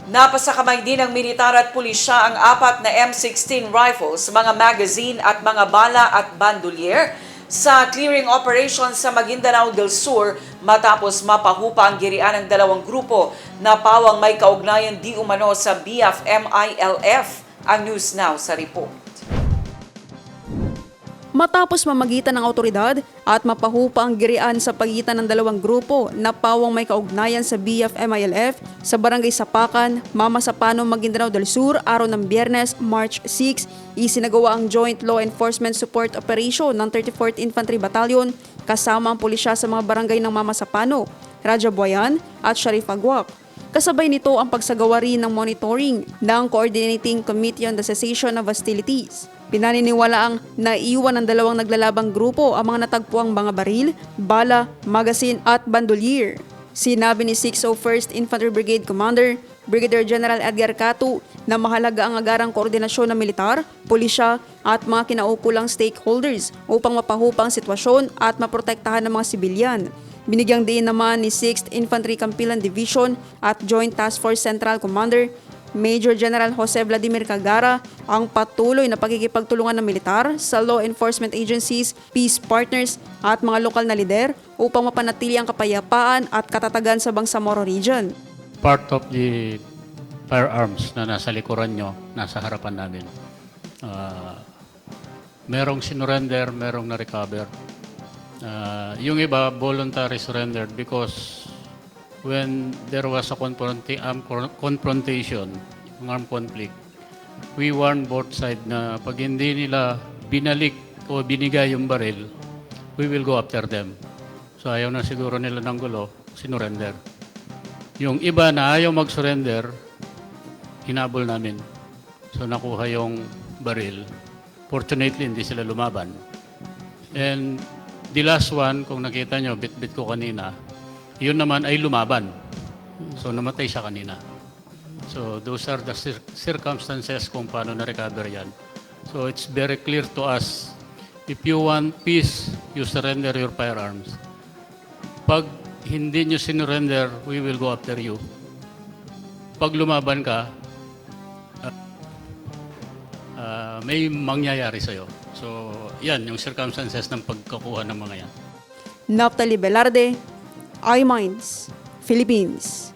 Napasakamay din ng militar at pulisya ang 4 na M16 rifles, mga magazine at mga bala at bandolier sa clearing operation sa Maguindanao del Sur matapos mapahupa ang girian ng dalawang grupo na pawang may kaugnayan di umano sa BFMILF. Ang News Now sa report. Matapos mamagitan ng awtoridad at mapahupa ang girian sa pagitan ng dalawang grupo na pawang may kaugnayan sa BFMILF sa Barangay Sapakan, Mama Sapano, Maguindanao del Sur, araw ng Biyernes, March 6, isinagawa ang Joint Law Enforcement Support Operation ng 34th Infantry Battalion kasama ang pulisya sa mga barangay ng Mama Sapano, Raja Buayan at Sharif Agwak. Kasabay nito ang pagsagawa rin ng monitoring ng Coordinating Committee on the Cessation of Hostilities. Pinaniniwalaang naiwan ng dalawang naglalabang grupo ang mga natagpuang mga baril, bala, magazine at bandolier. Sinabi ni 601st Infantry Brigade Commander Brigadier General Edgar Catu na mahalaga ang agarang koordinasyon ng militar, pulisya at mga kinaukulang stakeholders upang mapahupa ang sitwasyon at maprotektahan ng mga sibilyan. Binigyang diin naman ni 6th Infantry Campilan Division at Joint Task Force Central Commander Major General Jose Vladimir Cagara ang patuloy na pagkikipagtulungan ng militar sa law enforcement agencies, peace partners at mga lokal na lider upang mapanatili ang kapayapaan at katatagan sa Bangsamoro Region. Part of the firearms na nasa likuran nyo, nasa harapan namin. Merong sinurrender, merong na-recover. Yung iba, voluntary surrendered because when there was a confrontation, armed conflict, we warned both sides na pag hindi nila binalik o binigay yung baril, we will go after them. So ayaw na siguro nila ng gulo, sinurrender. Yung iba na ayaw mag-surrender, hinabol namin. So nakuha yung baril. Fortunately, hindi sila lumaban. And the last one, kung nakita nyo, bit-bit ko kanina, yun naman ay lumaban. So namatay siya kanina. So those are the circumstances kung paano na-recover yan. So it's very clear to us, if you want peace, you surrender your firearms. Pag hindi nyo sinurrender, we will go after you. Pag lumaban ka, may mangyayari sa'yo. So yan, yung circumstances ng pagkakuha ng mga yan. Naftali Velarde, iMinds, Philippines.